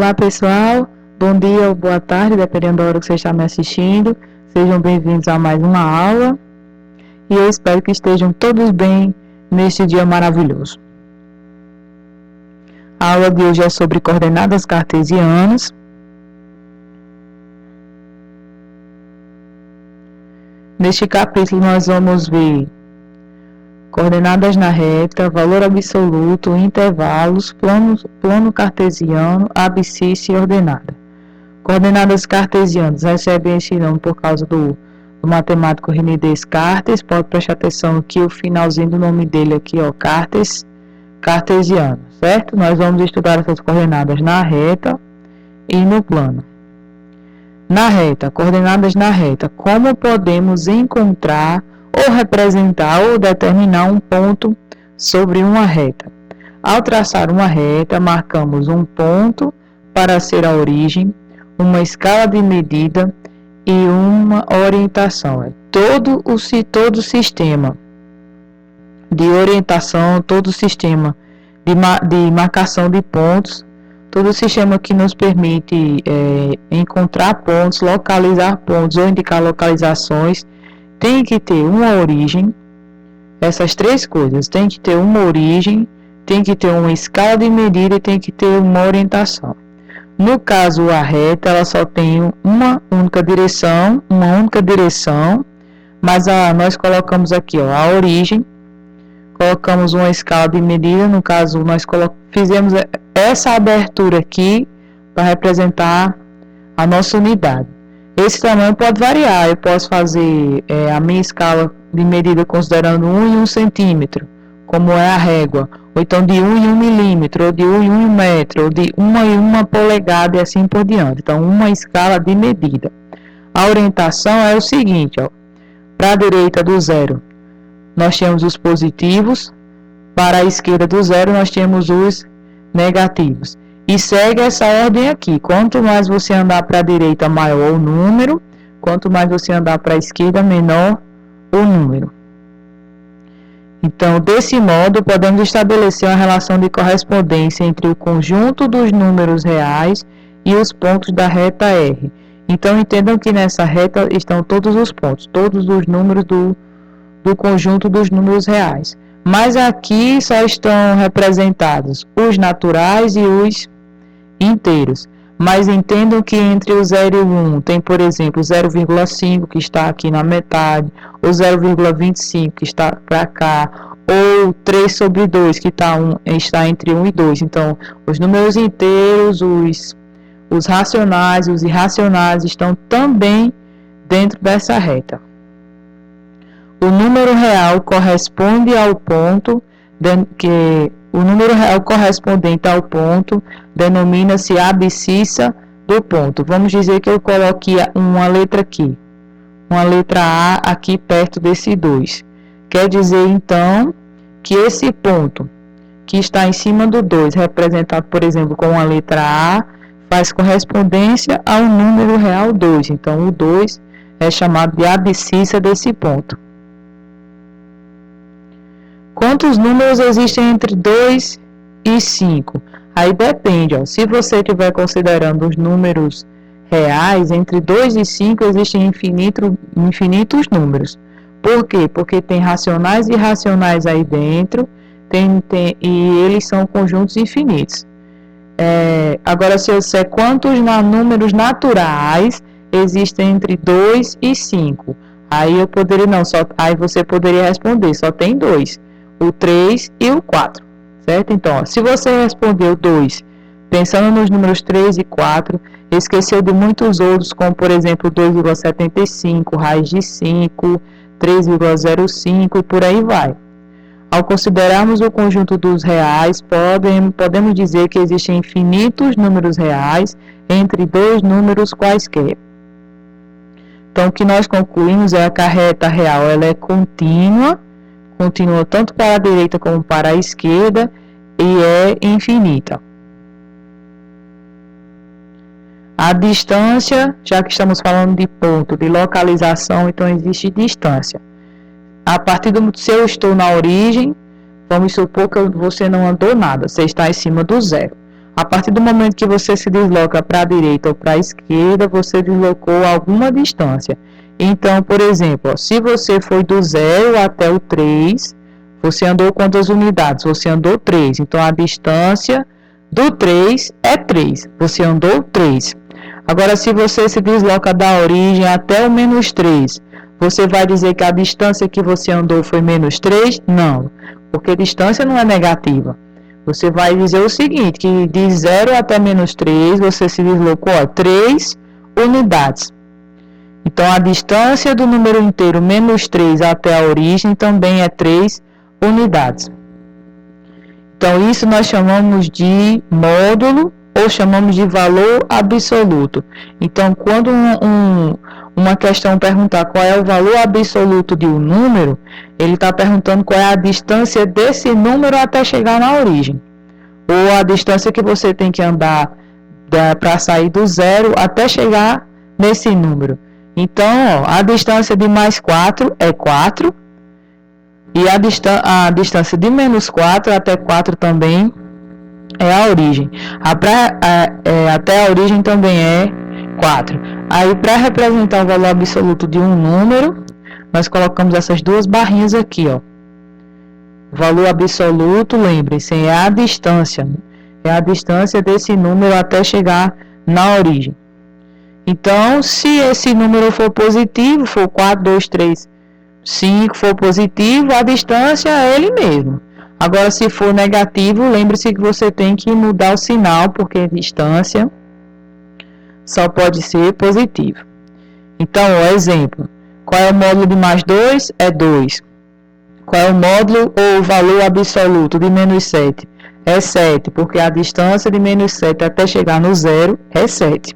Olá pessoal, bom dia ou boa tarde, dependendo da hora que você está me assistindo. Sejam bem-vindos a mais uma aula e eu espero que estejam todos bem neste dia maravilhoso. A aula de hoje é sobre coordenadas cartesianas. Neste capítulo nós vamos ver coordenadas na reta, valor absoluto, intervalos, plano cartesiano, abscissa e ordenada. Coordenadas cartesianas recebem esse nome por causa do matemático René Descartes. Pode prestar atenção que o finalzinho do nome dele aqui, cartesiano, certo? Nós vamos estudar essas coordenadas na reta e no plano. Na reta, coordenadas na reta, como podemos encontrar ou representar ou determinar um ponto sobre uma reta? Ao traçar uma reta, marcamos um ponto para ser a origem, uma escala de medida e uma orientação. Todo sistema de orientação, todo sistema de marcação de pontos, todo sistema que nos permite encontrar pontos, localizar pontos ou indicar localizações, tem que ter uma origem. Essas três coisas, tem que ter uma origem, tem que ter uma escala de medida e tem que ter uma orientação. No caso, a reta, ela só tem uma única direção, mas nós colocamos aqui a origem, colocamos uma escala de medida. No caso, nós fizemos essa abertura aqui para representar a nossa unidade. Esse tamanho pode variar, eu posso fazer a minha escala de medida considerando 1 em 1 centímetro, como é a régua, ou então de 1 em 1 milímetro, ou de 1 em 1 metro, ou de 1 em 1 polegada e assim por diante. Então, uma escala de medida. A orientação é o seguinte, para a direita do zero, nós temos os positivos, para a esquerda do zero, nós temos os negativos. E segue essa ordem aqui. Quanto mais você andar para a direita, maior o número. Quanto mais você andar para a esquerda, menor o número. Então, desse modo, podemos estabelecer uma relação de correspondência entre o conjunto dos números reais e os pontos da reta R. Então, entendam que nessa reta estão todos os pontos, todos os números do conjunto dos números reais. Mas aqui só estão representados os naturais e os inteiros. Mas entendam que entre o 0 e o 1 tem, por exemplo, 0,5 que está aqui na metade, ou 0,25 que está para cá, ou 3 sobre 2 que está entre 1 e 2. Então, os números inteiros, os racionais e os irracionais estão também dentro dessa reta. O número real corresponde ao ponto o número real correspondente ao ponto denomina-se a abscissa do ponto. Vamos dizer que eu coloque uma letra aqui, uma letra A aqui perto desse 2. Quer dizer, então, que esse ponto que está em cima do 2, representado, por exemplo, com a letra A, faz correspondência ao número real 2. Então, o 2 é chamado de abscissa desse ponto. Quantos números existem entre 2 e 5? Aí depende, se você estiver considerando os números reais, entre 2 e 5 existem infinitos números. Por quê? Porque tem racionais e irracionais aí dentro, e eles são conjuntos infinitos. Agora, se eu disser quantos números naturais existem entre 2 e 5, aí você poderia responder, só tem 2. O 3 e o 4, certo? Então, se você respondeu 2, pensando nos números 3 e 4, esqueceu de muitos outros, como, por exemplo, 2,75, raiz de 5, 3,05 e por aí vai. Ao considerarmos o conjunto dos reais, podemos dizer que existem infinitos números reais entre dois números quaisquer. Então, o que nós concluímos é que a reta real ela é contínua tanto para a direita como para a esquerda e é infinita. A distância, já que estamos falando de ponto, de localização, então existe distância. A partir se eu estou na origem, vamos supor que você não andou nada, você está em cima do zero. A partir do momento que você se desloca para a direita ou para a esquerda, você deslocou alguma distância. Então, por exemplo, se você foi do 0 até o 3, você andou quantas unidades? Você andou 3. Então, a distância do 3 é 3. Você andou 3. Agora, se você se desloca da origem até o menos 3, você vai dizer que a distância que você andou foi menos 3? Não, porque distância não é negativa. Você vai dizer o seguinte, que de 0 até menos 3, você se deslocou 3 unidades. Então, a distância do número inteiro menos 3 até a origem também é 3 unidades. Então, isso nós chamamos de módulo ou chamamos de valor absoluto. Então, quando uma questão perguntar qual é o valor absoluto de um número, ele está perguntando qual é a distância desse número até chegar na origem. Ou a distância que você tem que andar para sair do 0 até chegar nesse número. Então, ó, a distância de mais 4 é 4. E a distância de menos 4 até 4 também é a origem. Até a origem também é 4. Aí, para representar o valor absoluto de um número, nós colocamos essas duas barrinhas aqui, ó. Valor absoluto, lembre-se, é a distância. É a distância desse número até chegar na origem. Então, se esse número for positivo, for 4, 2, 3, 5, for positivo, a distância é ele mesmo. Agora, se for negativo, lembre-se que você tem que mudar o sinal, porque a distância só pode ser positivo. Então, ó, exemplo. Qual é o módulo de mais 2? É 2. Qual é o módulo ou o valor absoluto de menos 7? É 7, porque a distância de menos 7 até chegar no 0 é 7.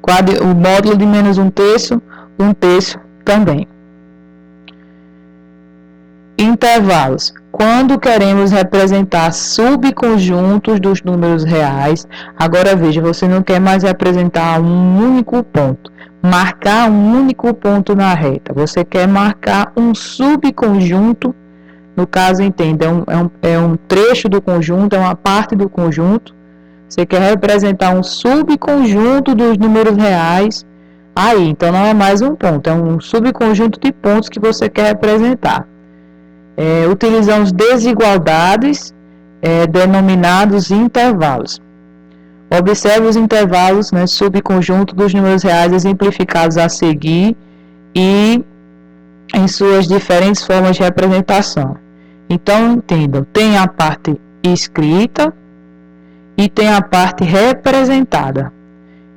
Qual o módulo de menos 1/3? 1/3 também. Intervalos. Quando queremos representar subconjuntos dos números reais, agora veja, você não quer mais representar um único ponto, marcar um único ponto na reta. Você quer marcar um subconjunto, no caso, entenda, é um trecho do conjunto, é uma parte do conjunto. Você quer representar um subconjunto dos números reais. Aí, então não é mais um ponto, é um subconjunto de pontos que você quer representar. Utilizamos desigualdades denominados intervalos. Observe os intervalos, né, subconjunto dos números reais exemplificados a seguir e em suas diferentes formas de representação. Então, entendam, tem a parte escrita e tem a parte representada.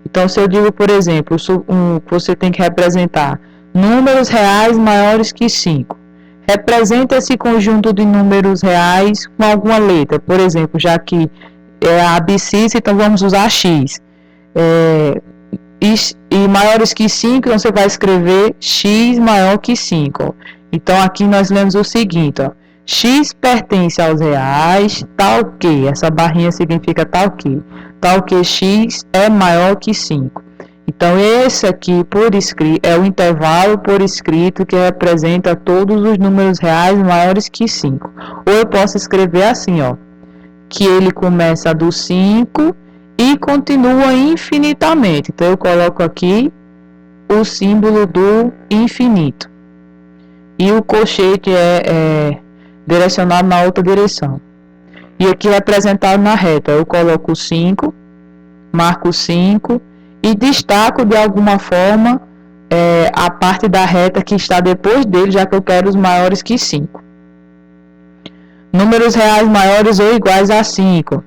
Então, se eu digo, por exemplo, você tem que representar números reais maiores que 5. Representa esse conjunto de números reais com alguma letra. Por exemplo, já que é abscissa, então vamos usar x. E maiores que 5, então você vai escrever x maior que 5. Então, aqui nós lemos o seguinte, ó. X pertence aos reais, tal que, essa barrinha significa tal que x é maior que 5. Então, esse aqui por escrito é o intervalo por escrito que representa todos os números reais maiores que 5. Ou eu posso escrever assim, ó, que ele começa do 5 e continua infinitamente. Então, eu coloco aqui o símbolo do infinito. E o colchete é direcionado na outra direção. E aqui representado na reta, eu coloco o 5, marco 5 e destaco de alguma forma a parte da reta que está depois dele, já que eu quero os maiores que 5. Números reais maiores ou iguais a 5.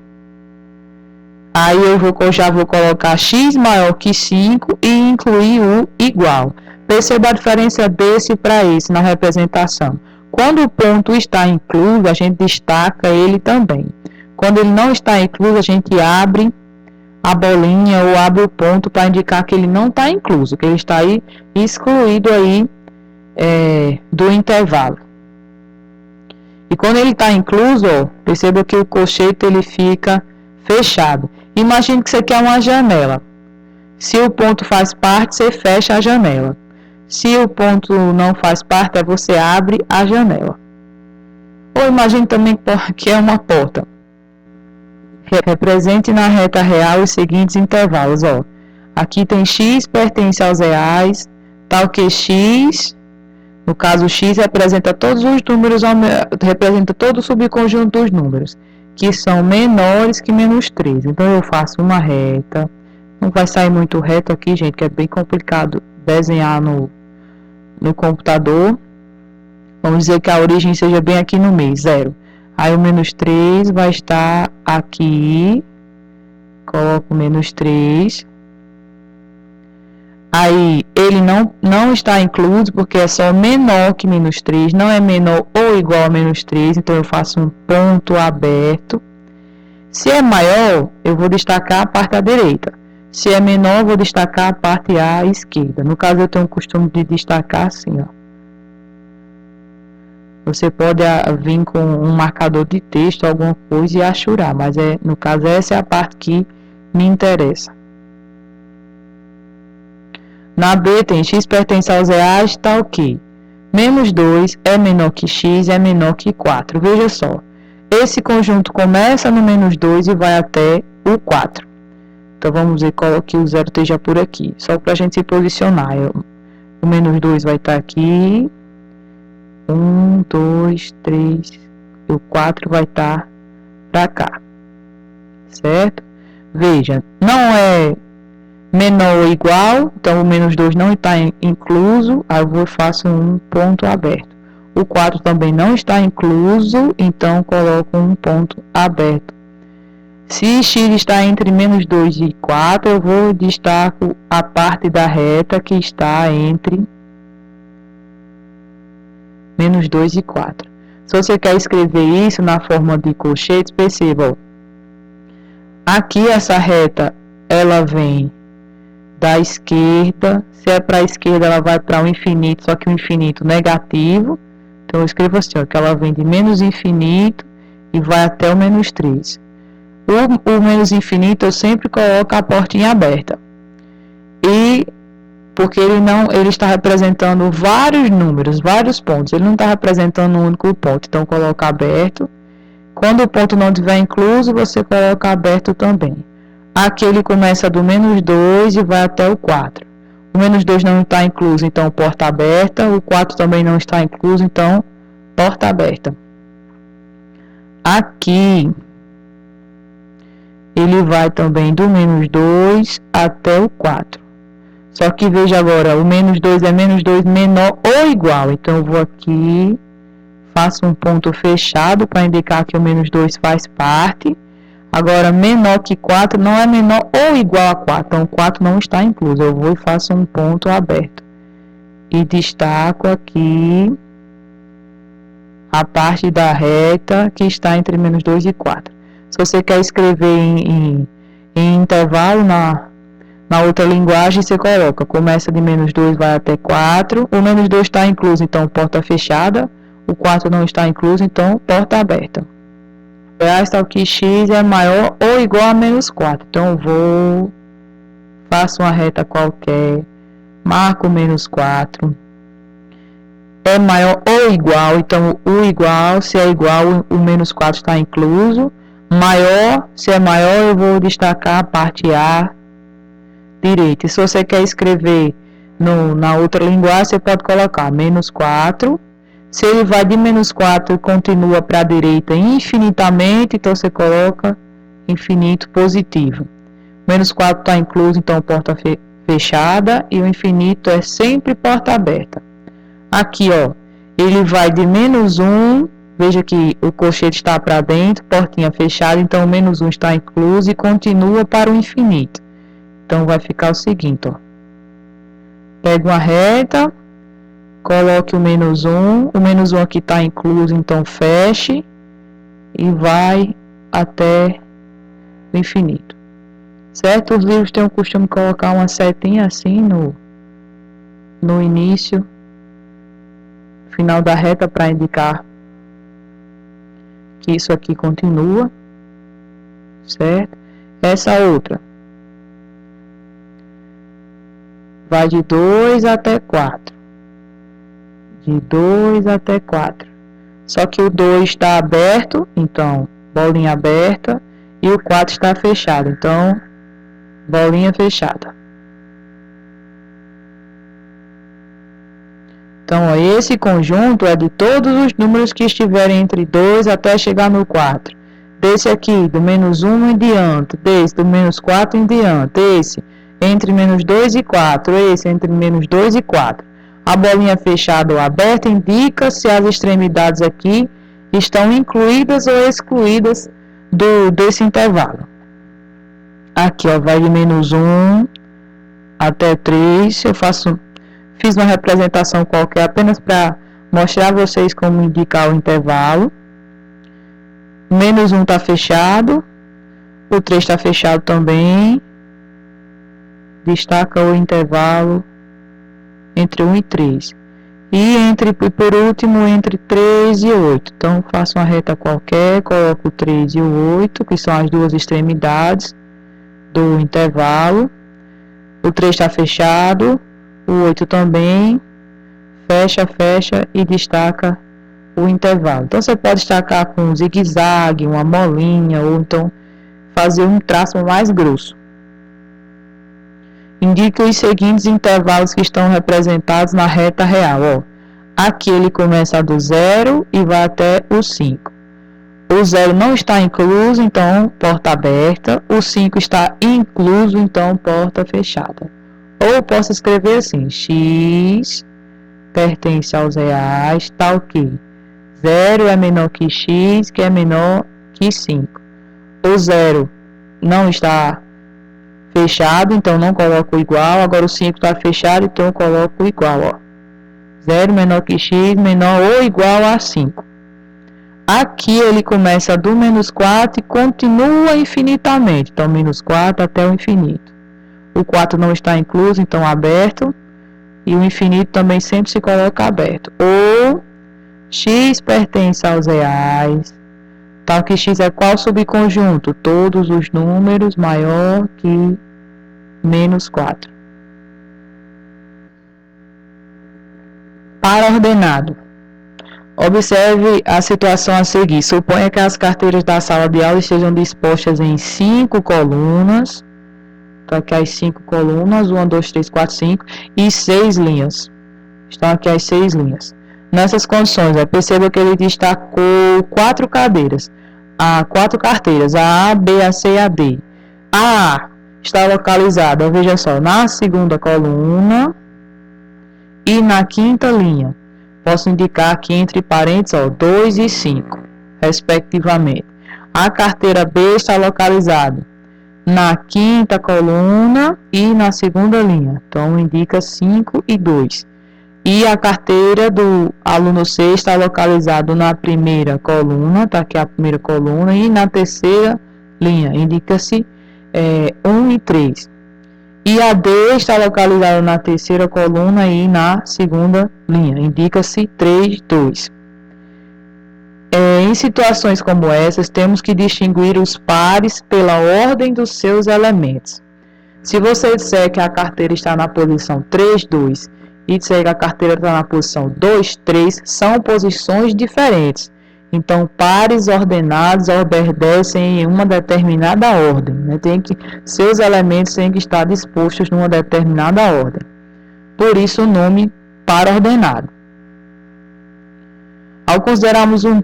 Aí eu já vou colocar x maior que 5 e incluir o igual. Perceba a diferença desse para esse na representação. Quando o ponto está incluso, a gente destaca ele também. Quando ele não está incluso, a gente abre a bolinha ou abre o ponto para indicar que ele não está incluso, que ele está aí excluído aí do intervalo. E quando ele está incluso, ó, perceba que o colchete ele fica fechado. Imagine que você quer uma janela. Se o ponto faz parte, você fecha a janela. Se o ponto não faz parte, você abre a janela. Ou imagine também que é uma porta. Represente na reta real os seguintes intervalos, ó. Aqui tem x pertence aos reais, tal que x, no caso x representa todos os números, representa todo o subconjunto dos números, que são menores que menos 3. Então eu faço uma reta, não vai sair muito reto aqui, gente, que é bem complicado desenhar no computador. Vamos dizer que a origem seja bem aqui no meio, 0. Aí o menos 3 vai estar aqui, coloco menos 3. Aí ele não está incluso porque é só menor que menos 3, não é menor ou igual a menos 3, então eu faço um ponto aberto. Se é maior, eu vou destacar a parte à direita. Se é menor, eu vou destacar a parte à esquerda. No caso, eu tenho o costume de destacar assim, ó. Você pode vir com um marcador de texto, alguma coisa e achurar, mas no caso essa é a parte que me interessa. Na B tem x pertence aos reais, tá ok. Menos 2 é menor que x, é menor que 4. Veja só, esse conjunto começa no menos 2 e vai até o 4. Então vamos ver qual que o 0 esteja por aqui, só para a gente se posicionar. O menos 2 vai estar aqui. 1, 2, 3, e o 4 vai estar para cá, certo? Veja, não é menor ou igual, então o menos 2 não está incluso, aí eu faço um ponto aberto. O 4 também não está incluso, então coloco um ponto aberto. Se x está entre menos 2 e 4, eu vou destaco a parte da reta que está entre menos 2 e 4. Se você quer escrever isso na forma de colchetes, perceba, ó, aqui essa reta, ela vem da esquerda, se é para a esquerda, ela vai para o infinito, só que o infinito negativo. Então eu escrevo assim, ó, que ela vem de menos infinito e vai até o menos 3. O menos infinito, eu sempre coloco a portinha aberta. E porque ele está representando vários números, vários pontos. Ele não está representando um único ponto. Então, coloca aberto. Quando o ponto não estiver incluso, você coloca aberto também. Aqui ele começa do menos 2 e vai até o 4. O menos 2 não está incluso, então porta aberta. O 4 também não está incluso, então porta aberta. Aqui ele vai também do menos 2 até o 4. Só que veja agora, o menos 2 é menos 2 menor ou igual. Então eu vou aqui, faço um ponto fechado para indicar que o menos 2 faz parte. Agora, menor que 4 não é menor ou igual a 4. Então, 4 não está incluso. Eu vou e faço um ponto aberto. E destaco aqui a parte da reta que está entre menos 2 e 4. Se você quer escrever em intervalo na outra linguagem, você coloca, começa de menos 2, vai até 4. O menos 2 está incluso, então porta fechada. O 4 não está incluso, então porta aberta. Está que x é maior ou igual a menos 4. Então faço uma reta qualquer, marco menos 4. É maior ou igual, então o igual, se é igual, o menos 4 está incluso. Maior, se é maior, eu vou destacar a parte A direita. E se você quer escrever na outra linguagem, você pode colocar menos 4. Se ele vai de menos 4 e continua para a direita infinitamente, então você coloca infinito positivo. Menos 4 está incluso, então porta fechada. E o infinito é sempre porta aberta. Aqui, ó, ele vai de menos 1. Veja que o colchete está para dentro, portinha fechada. Então, o menos 1 está incluso e continua para o infinito. Então, vai ficar o seguinte, ó. Pega uma reta, coloque o menos 1. O menos 1 aqui está incluso, então feche. E vai até o infinito. Certo? Os livros têm o costume de colocar uma setinha assim no início, final da reta, para indicar que isso aqui continua. Certo? Essa outra vai de 2 até 4. De 2 até 4. Só que o 2 está aberto, então, bolinha aberta. e o 4 está fechado. Então, bolinha fechada. Então, ó, esse conjunto é de todos os números que estiverem entre 2 até chegar no 4. Desse aqui, do menos 1 em diante. Desse, do menos 4 em diante. Esse, entre menos 2 e 4. Esse, entre menos 2 e 4. A bolinha fechada ou aberta indica se as extremidades aqui estão incluídas ou excluídas desse intervalo. Aqui, ó, vai de menos 1 até 3. Eu fiz uma representação qualquer apenas para mostrar a vocês como indicar o intervalo. Menos 1 está fechado. O 3 está fechado também. Destaca o intervalo entre 1 e 3. E por último, entre 3 e 8. Então, faço uma reta qualquer, coloco o 3 e o 8, que são as duas extremidades do intervalo. O 3 está fechado. O 8 também, fecha e destaca o intervalo. Então, você pode destacar com um zigue-zague, uma molinha, ou então fazer um traço mais grosso. Indique os seguintes intervalos que estão representados na reta real. Ó. Aqui ele começa do 0 e vai até o 5. O 0 não está incluso, então porta aberta. O 5 está incluso, então porta fechada. Ou posso escrever assim, x pertence aos reais, tal que 0 é menor que x, que é menor que 5. O 0 não está fechado, então não coloco igual. Agora o 5 está fechado, então eu coloco igual. Ó. 0 menor que x, menor ou igual a 5. Aqui ele começa do menos 4 e continua infinitamente. Então, menos 4 até o infinito. O 4 não está incluso, então aberto. E o infinito também sempre se coloca aberto. Ou x pertence aos reais. Tal que x é qual subconjunto? Todos os números maior que menos 4. Par ordenado. Observe a situação a seguir. Suponha que as carteiras da sala de aula estejam dispostas em 5 colunas. Então, aqui as 5 colunas, 1, 2, 3, 4, 5, e 6 linhas. Estão aqui as 6 linhas. Nessas condições, perceba que ele destacou 4 cadeiras. 4 carteiras, a A, B, A, C e a D. A A está localizada, veja só, na segunda coluna e na quinta linha. Posso indicar aqui entre parênteses, ó, 2 e 5, respectivamente. A carteira B está localizada na quinta coluna e na segunda linha. Então, indica 5 e 2. E a carteira do aluno C está localizada na primeira coluna, está aqui a primeira coluna, e na terceira linha, indica-se 1 e 3. E a D está localizada na terceira coluna e na segunda linha, indica-se 3, 2. Em situações como essas, temos que distinguir os pares pela ordem dos seus elementos. Se você disser que a carteira está na posição 3, 2 e disser que a carteira está na posição 2, 3, são posições diferentes. Então, pares ordenados obedecem em uma determinada ordem. Né? Seus elementos têm que estar dispostos numa determinada ordem. Por isso, o nome par ordenado. Ao considerarmos um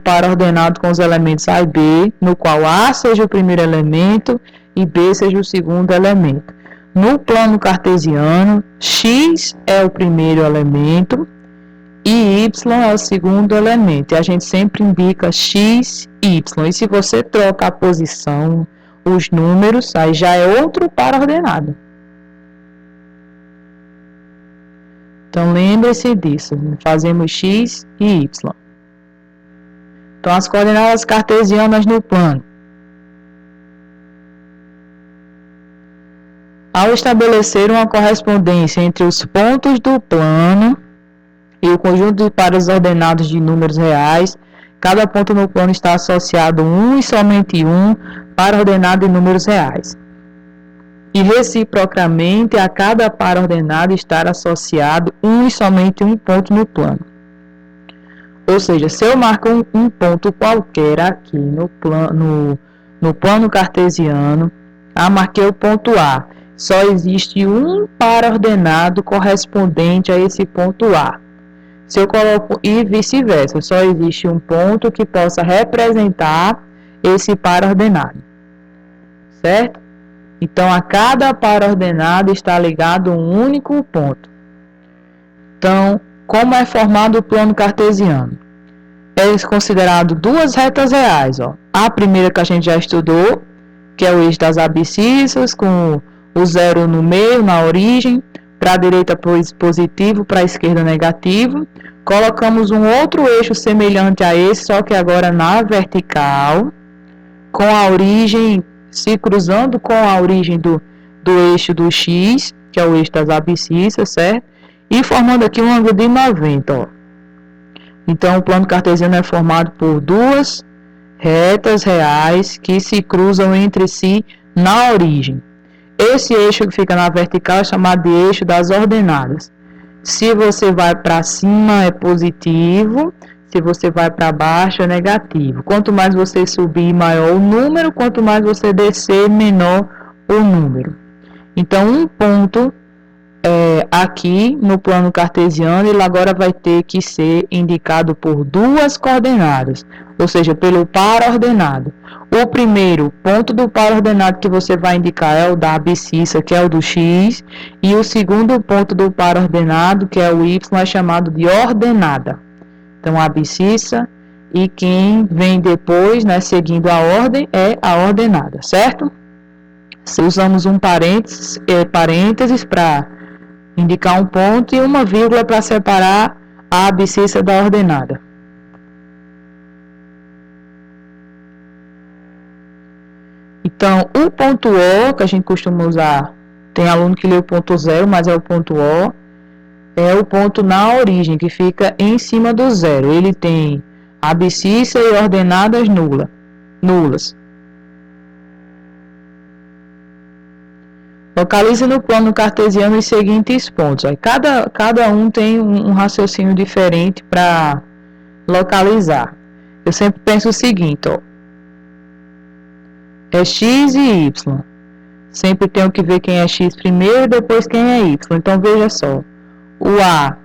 par ordenado com os elementos A e B, no qual A seja o primeiro elemento e B seja o segundo elemento. No plano cartesiano, X é o primeiro elemento e Y é o segundo elemento. E a gente sempre indica X e Y. E se você troca a posição, os números, aí já é outro par ordenado. Então, lembre-se disso. Fazemos X e Y. Então, as coordenadas cartesianas no plano. Ao estabelecer uma correspondência entre os pontos do plano e o conjunto de pares ordenados de números reais, cada ponto no plano está associado um e somente um par ordenado de números reais. E reciprocamente, a cada par ordenado estar associado um e somente um ponto no plano. Ou seja, se eu marco um ponto qualquer aqui no no plano cartesiano, marquei o ponto A. Só existe um par ordenado correspondente a esse ponto A. Se eu coloco e vice-versa, só existe um ponto que possa representar esse par ordenado, certo? Então, a cada par ordenado está ligado um único ponto. Então, como é formado o plano cartesiano? É considerado duas retas reais. Ó. A primeira que a gente já estudou, que é o eixo das abscissas, com o zero no meio, na origem, para a direita positivo, para a esquerda negativo. Colocamos um outro eixo semelhante a esse, só que agora na vertical, com a origem, se cruzando com a origem do eixo do X, que é o eixo das abscissas, certo? E formando aqui um ângulo de 90, ó. Então, o plano cartesiano é formado por duas retas reais que se cruzam entre si na origem. Esse eixo que fica na vertical é chamado de eixo das ordenadas. Se você vai para cima é positivo, se você vai para baixo é negativo. Quanto mais você subir, maior o número, quanto mais você descer, menor o número. Então, um ponto aqui no plano cartesiano, ele agora vai ter que ser indicado por duas coordenadas, ou seja, pelo par ordenado. O primeiro ponto do par ordenado que você vai indicar é o da abscissa, que é o do X, e o segundo ponto do par ordenado, que é o Y, é chamado de ordenada. Então, a abscissa e quem vem depois, né, seguindo a ordem, é a ordenada, certo? Usamos um parênteses para indicar um ponto e uma vírgula para separar a abscissa da ordenada. Então, o ponto O, que a gente costuma usar, tem aluno que lê o ponto zero, mas é o ponto O, é o ponto na origem, que fica em cima do zero. Ele tem abscissa e ordenadas nulas. Localize no plano cartesiano os seguintes pontos. Aí, cada um tem um raciocínio diferente para localizar. Eu sempre penso o seguinte, ó. É X e Y. Sempre tenho que ver quem é X primeiro e depois quem é Y. Então, veja só. O A,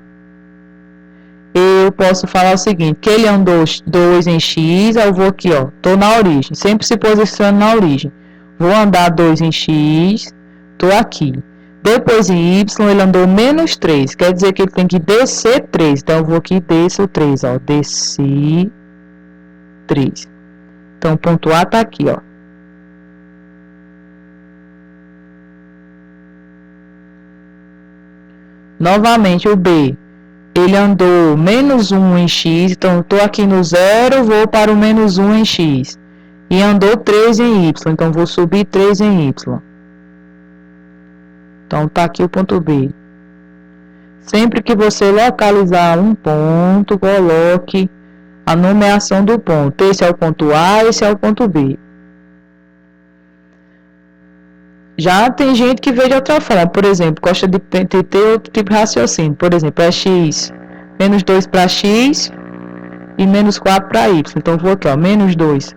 eu posso falar o seguinte, que ele andou 2 em X, eu vou aqui, ó, tô na origem. Sempre se posiciona na origem. Vou andar 2 em X, tô aqui. Depois em Y, ele andou menos 3, quer dizer que ele tem que descer 3. Então, eu vou aqui e desço 3, ó, desci 3. Então, o ponto A tá aqui, ó. Novamente, o B, ele andou menos 1 em X, então estou aqui no 0, vou para o menos 1 em X. E andou 3 em Y, então vou subir 3 em Y. Então, está aqui o ponto B. Sempre que você localizar um ponto, coloque a nomeação do ponto. Esse é o ponto A, esse é o ponto B. Já tem gente que vê de outra forma, por exemplo, gosta de ter outro tipo de raciocínio. Por exemplo, é X, menos 2 para X e menos 4 para Y. Então, vou aqui, ó, menos 2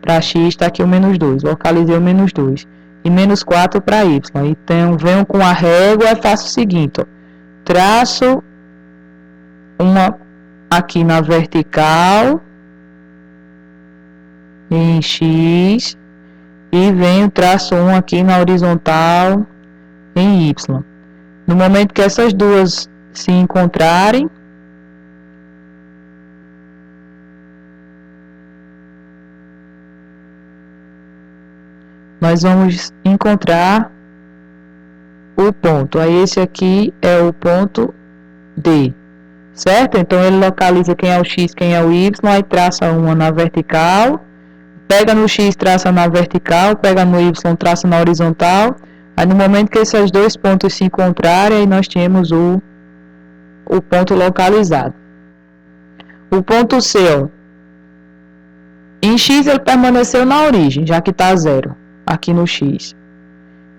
para X, está aqui o menos 2. Localizei o menos 2. E menos 4 para Y. Então, venho com a régua e faço o seguinte, ó, traço uma aqui na vertical, em X, e venho, traço um aqui na horizontal em Y. No momento que essas duas se encontrarem, nós vamos encontrar o ponto. Aí esse aqui é o ponto D, certo? Então ele localiza quem é o X, quem é o Y, aí traça uma na vertical, pega no X, traça na vertical, pega no Y, traça na horizontal. Aí no momento que esses dois pontos se encontrarem, aí nós temos o ponto localizado. O ponto C, ó, em X ele permaneceu na origem, já que está 0, aqui no X.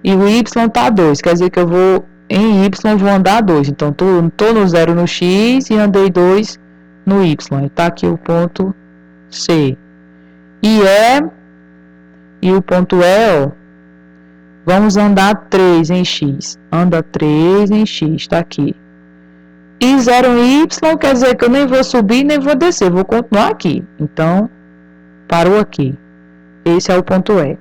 E o Y está 2, quer dizer que eu vou, em Y, vou andar 2. Então, estou no 0 no X e andei 2 no Y. Está aqui o ponto C. E E o ponto E, ó, vamos andar 3 em x. Anda 3 em x, está aqui. E 0 em y quer dizer que eu nem vou subir, nem vou descer. Vou continuar aqui. Então, parou aqui. Esse é o ponto E.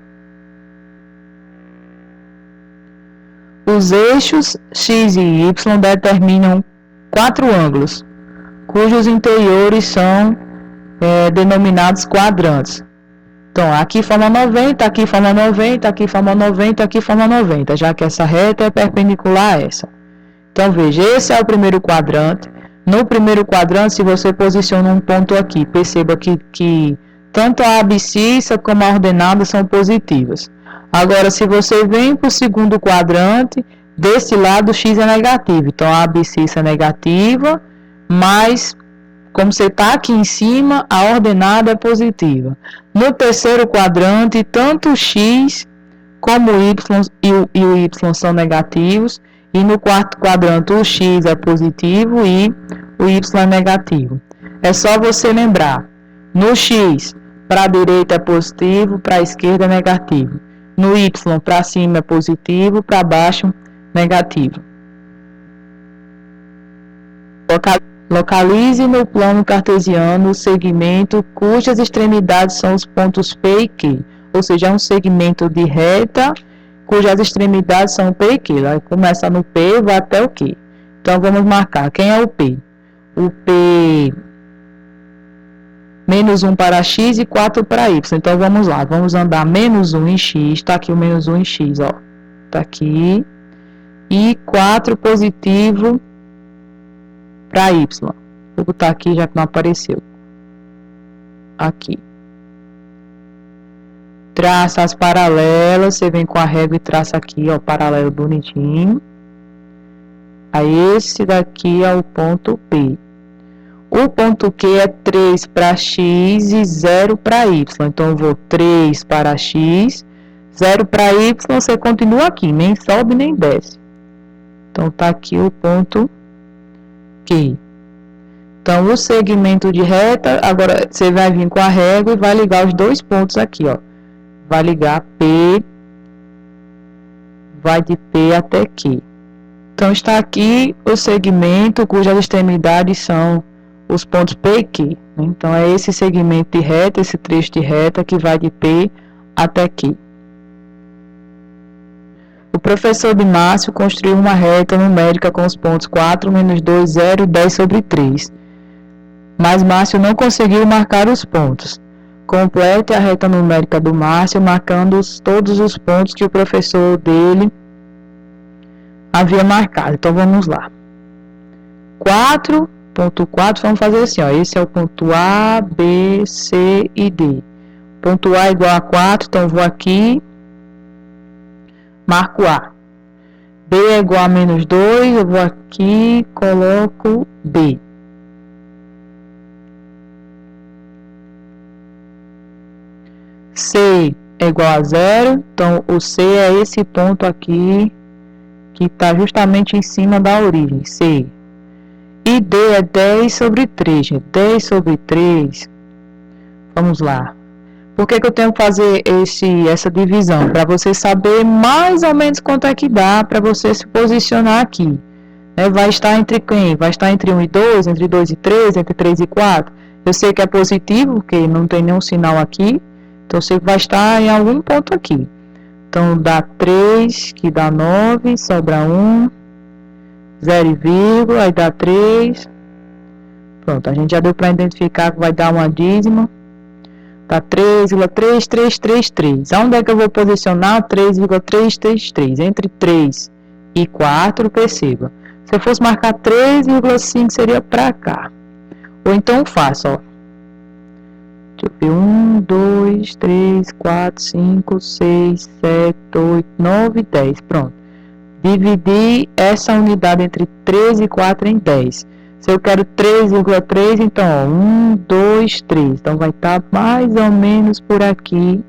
Os eixos x e y determinam 4 ângulos, cujos interiores são denominados quadrantes. Então, aqui forma 90, aqui forma 90, aqui forma 90, aqui forma 90, já que essa reta é perpendicular a essa. Então, veja, esse é o primeiro quadrante. No primeiro quadrante, se você posiciona um ponto aqui, perceba que tanto a abscissa como a ordenada são positivas. Agora, se você vem para o segundo quadrante, desse lado o x é negativo. Então, a abscissa é negativa, mas como você está aqui em cima, a ordenada é positiva. No terceiro quadrante, tanto o x como o y e o y são negativos. E no quarto quadrante, o x é positivo e o y é negativo. É só você lembrar, no x, para a direita é positivo, para a esquerda é negativo. No y, para cima é positivo, para baixo, negativo. Localize no plano cartesiano o segmento cujas extremidades são os pontos P e Q. Ou seja, é um segmento de reta cujas extremidades são P e Q. Aí começa no P e vai até o Q. Então, vamos marcar. Quem é o P? O P... menos 1 para x e 4 para y. Então, vamos lá. Vamos andar menos 1 em x. Está aqui o menos 1 em x, ó. Está aqui. E 4 positivo para y. Vou botar aqui, já que não apareceu. Aqui. Traça as paralelas. Você vem com a régua e traça aqui, ó, paralelo bonitinho. Aí, esse daqui é o ponto P. O ponto Q é 3 para x e 0 para y. Então, eu vou 3 para x, 0 para y, você continua aqui, nem sobe nem desce. Então, tá aqui o ponto Q. Então, o segmento de reta, agora você vai vir com a régua e vai ligar os dois pontos aqui, ó. Vai ligar P, vai de P até Q. Então, está aqui o segmento cujas extremidades são os pontos P e Q. Então, é esse segmento de reta, esse trecho de reta que vai de P até Q. O professor de Márcio construiu uma reta numérica com os pontos 4, menos 2, 0, 10 sobre 3. Mas Márcio não conseguiu marcar os pontos. Complete a reta numérica do Márcio, marcando todos os pontos que o professor dele havia marcado. Então, vamos lá. 4, ponto 4, vamos fazer assim, ó. Esse é o ponto A, B, C e D. Ponto A igual a 4, então eu vou aqui, marco A. B é igual a menos 2, eu vou aqui, coloco B. C é igual a 0, então o C é esse ponto aqui, que está justamente em cima da origem, C. E D é 10 sobre 3, gente. 10 sobre 3. Vamos lá. Por que eu tenho que fazer essa divisão? Para você saber mais ou menos quanto é que dá para você se posicionar aqui. Vai estar entre quem? Vai estar entre 1 e 2, entre 2 e 3, entre 3 e 4. Eu sei que é positivo, porque não tem nenhum sinal aqui. Então, eu sei que vai estar em algum ponto aqui. Então, dá 3, que dá 9, sobra 1, 0, aí dá 3. Pronto, a gente já deu para identificar que vai dar uma dízima. Dá 3,3333. Aonde é que eu vou posicionar 3,333? Entre 3 e 4, perceba. Se eu fosse marcar 3,5, seria para cá. Ou então faço, ó. Deixa eu ver, 1, 2, 3, 4, 5, 6, 7, 8, 9, 10. Pronto. Dividir essa unidade entre 3 e 4 em 10. Se eu quero 3,3, então, ó, 1, 2, 3. Então, vai estar mais ou menos por aqui.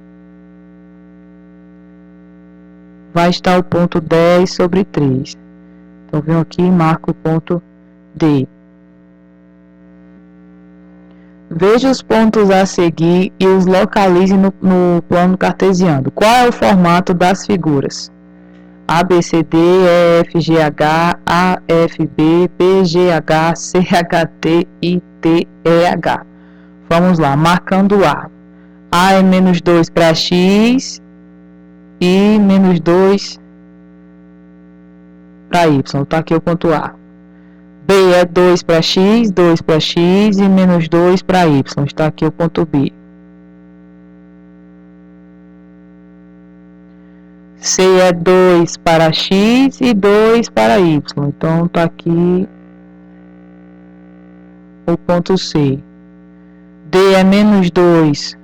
Vai estar o ponto 10 sobre 3. Então, venho aqui e marco o ponto D. Veja os pontos a seguir e os localize no plano cartesiano. Qual é o formato das figuras? A, B, C, D, E, F, G, H, A, F, B, B, G, H, C, H, T, I, T, E, H. Vamos lá, marcando A. A é menos 2 para X e menos 2 para Y. Está aqui o ponto A. B é 2 para X, 2 para X e menos 2 para Y. Está aqui o ponto B. C é 2 para X e 2 para Y. Então, está aqui o ponto C. D é menos 2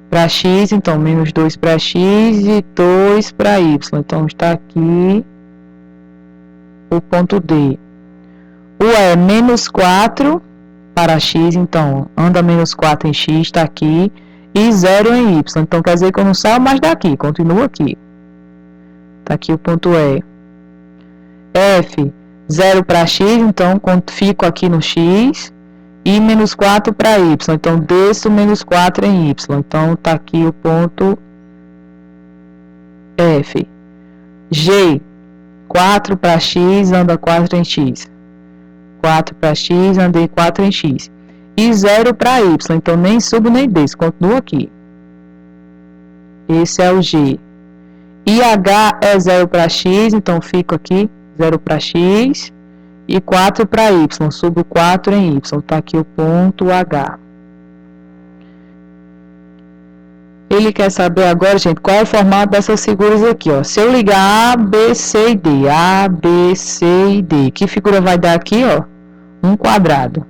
para X, então menos 2 para X e 2 para Y. Então, está aqui o ponto D. O E é menos 4 para X, então anda menos 4 em X, está aqui, e 0 em Y. Então, quer dizer que eu não saio mais daqui, continuo aqui. Está aqui o ponto E. F, 0 para X, então fico aqui no X, e menos 4 para Y. Então, desço menos 4 em Y. Então, está aqui o ponto F. G, 4 para X, anda 4 em X. 4 para X, andei 4 em X. E 0 para Y, então nem subo nem desço, continuo aqui. Esse é o G. E H é 0 para X, então fico aqui, 0 para X. E 4 para Y, subo 4 em Y, está aqui o ponto H. Ele quer saber agora, gente, qual é o formato dessas figuras aqui, ó. Se eu ligar A, B, C e D, A, B, C e D, que figura vai dar aqui, ó? Um quadrado.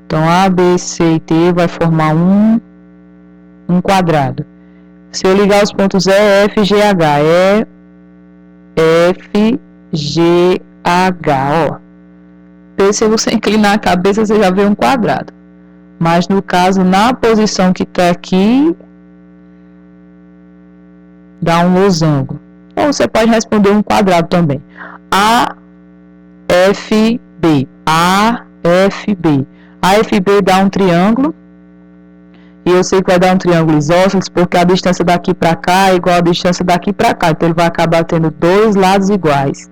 Então, A, B, C e D vai formar um quadrado. Se eu ligar os pontos E, F, G, H, E, F, G, H, ó. Se você inclinar a cabeça, você já vê um quadrado. Mas, no caso, na posição que está aqui, dá um losango. Ou você pode responder um quadrado também. A, F, B. A, F, B. A, F, B dá um triângulo. E eu sei que vai dar um triângulo isósceles, porque a distância daqui para cá é igual a distância daqui para cá. Então, ele vai acabar tendo dois lados iguais.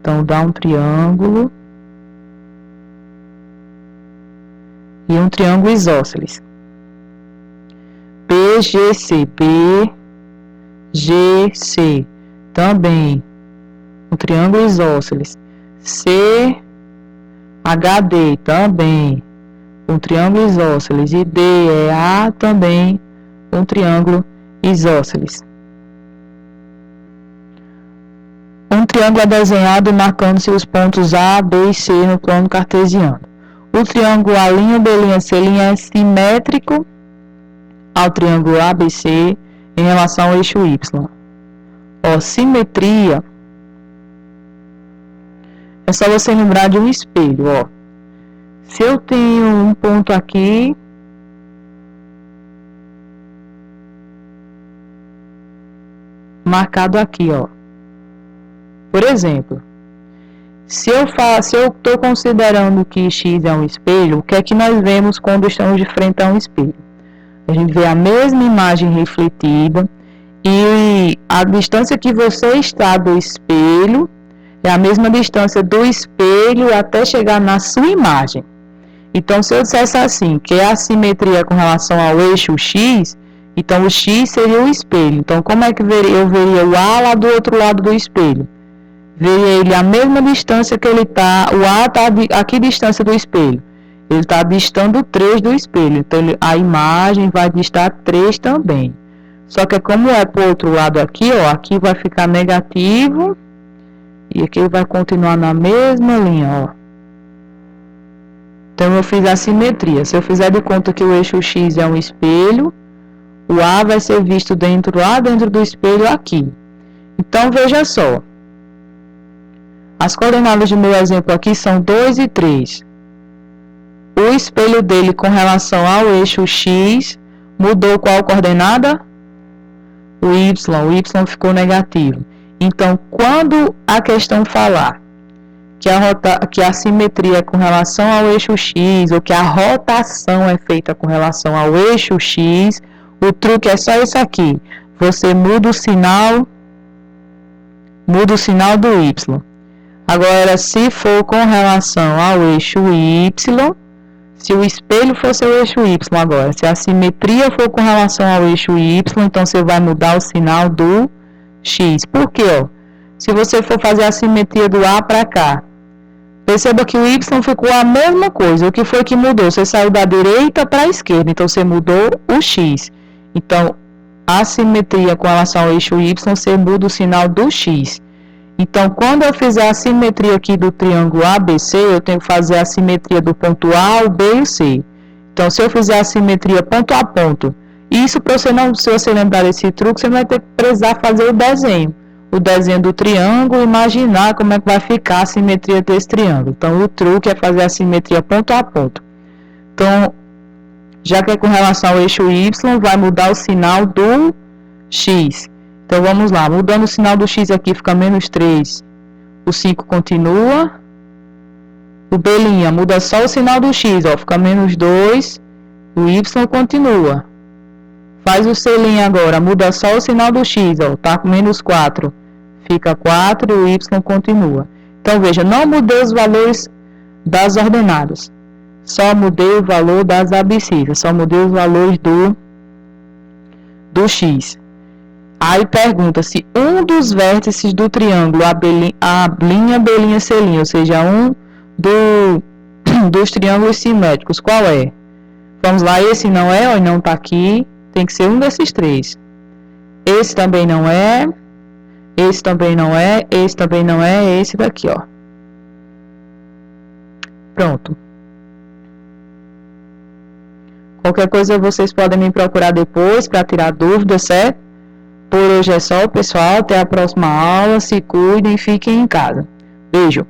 Então, dá um triângulo. E um triângulo isósceles. BGC. BGC. Também um triângulo isósceles. CHD. Também um triângulo isósceles. E DEA também um triângulo isósceles. Um triângulo é desenhado marcando-se os pontos A, B e C no plano cartesiano. O triângulo A', B', C' é simétrico ao triângulo ABC em relação ao eixo Y. Ó, simetria é só você lembrar de um espelho, ó. Se eu tenho um ponto aqui, marcado aqui, ó. Por exemplo, se eu estou considerando que X é um espelho, o que é que nós vemos quando estamos de frente a um espelho? A gente vê a mesma imagem refletida e a distância que você está do espelho é a mesma distância do espelho até chegar na sua imagem. Então, se eu dissesse assim, que é a simetria com relação ao eixo X, então o X seria o espelho. Então, como é que eu veria o A lá do outro lado do espelho? Veria ele a mesma distância que ele está, o A está a que distância do espelho? Ele está distando 3 do espelho, então a imagem vai distar 3 também. Só que como é para o outro lado aqui, ó, aqui vai ficar negativo e aqui vai continuar na mesma linha, ó. Então eu fiz a simetria. Se eu fizer de conta que o eixo X é um espelho, o A vai ser visto lá dentro do espelho aqui. Então veja só. As coordenadas do meu exemplo aqui são 2 e 3. O espelho dele com relação ao eixo X mudou qual coordenada? O Y ficou negativo. Então, quando a questão falar que a simetria é com relação ao eixo X, ou que a rotação é feita com relação ao eixo X, o truque é só esse aqui. Você muda o sinal do Y. Agora, se for com relação ao eixo Y, se o espelho for seu eixo Y agora, se a simetria for com relação ao eixo Y, então você vai mudar o sinal do X. Por quê? Ó? Se você for fazer a simetria do A para cá, perceba que o Y ficou a mesma coisa. O que foi que mudou? Você saiu da direita para a esquerda, então você mudou o X. Então, a simetria com relação ao eixo Y, você muda o sinal do X. Então, quando eu fizer a simetria aqui do triângulo ABC, eu tenho que fazer a simetria do ponto A, o B e o C. Então, se eu fizer a simetria ponto a ponto, isso para você não, se você lembrar desse truque, você não vai ter que precisar fazer o desenho do triângulo, imaginar como é que vai ficar a simetria desse triângulo. Então, o truque é fazer a simetria ponto a ponto. Então, já que é com relação ao eixo Y, vai mudar o sinal do X. Então, vamos lá. Mudando o sinal do X aqui, fica menos 3. O 5 continua. O B' muda só o sinal do X, ó, fica menos 2. O Y continua. Faz o C' agora, muda só o sinal do X, ó, tá com menos 4. Fica 4 e o Y continua. Então, veja, não mudei os valores das ordenadas. Só mudei o valor das abscissas. Só mudei os valores do X. Aí pergunta se um dos vértices do triângulo A', B', C', ou seja, um dos triângulos simétricos, qual é? Vamos lá, esse não é, ó, não está aqui. Tem que ser um desses três. Esse também não é. Esse também não é. Esse também não é. Esse daqui, ó. Pronto. Qualquer coisa vocês podem me procurar depois para tirar dúvidas, certo? Por hoje é só, pessoal. Até a próxima aula. Se cuidem e fiquem em casa. Beijo.